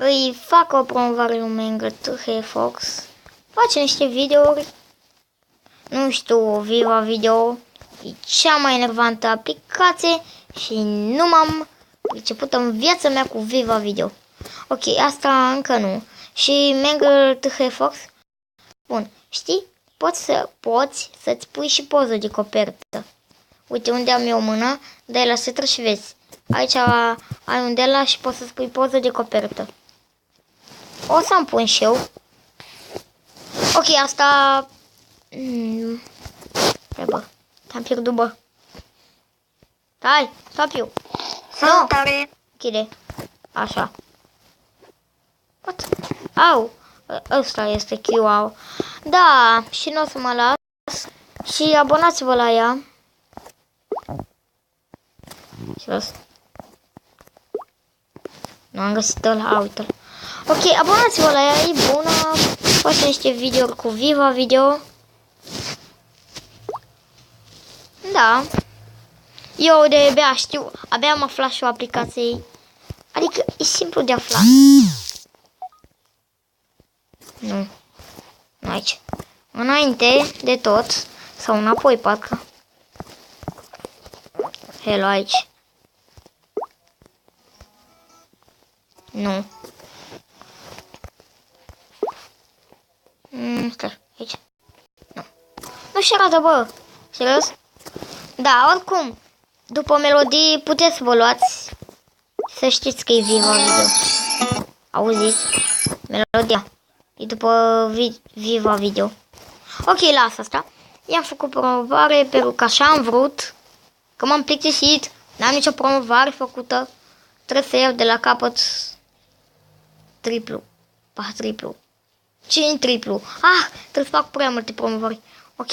îi fac o promovare lui Mangle2Fox. Face niște videouri. Nu știu, Viva Video e cea mai enervantă aplicație și nu m-am priceput în viața mea cu Viva Video. Ok, asta încă nu. Și Mangle2Fox. Bun, știi? Poți să-ți pui și poză de copertă. Uite unde am eu o mână, dai la setră și vezi. Aici ai un de la și poți să-ți pui poză de copertă. O să-mi pun și eu. Ok, asta... Bă, te-am pierdut, bă. Hai, stop eu. Salutare! Închide. Așa. What? Au! Ăsta este Q-au. Da, și nu o să mă las. Și abonați-vă la ea. Serios? Nu am găsit ăla, uite-l. Ok, abonați-vă la ea, e bună. Face niște videouri cu Viva Video. Da. Eu de-abia știu, abia am aflat și o aplicație. Adică e simplu de aflat. Nu. Nu aici. Înainte de tot, sau înapoi, parcă. Hello, aici. Nu. Stai, aici. Nu. Nu și arată, bă. Serios? Da, oricum. După melodii puteți să vă luați. Să știți că e Viva Video. Auziți? Melodia. E după Viva Video. Ok, las asta. I-am făcut promovare pentru că așa am vrut. Că m-am plictisit. N-am nicio promovare făcută. Trebuie să iau de la capăt triplu. Pa, triplu. 5 triplu. Ah, trebuie să fac prea multe promovări. Ok,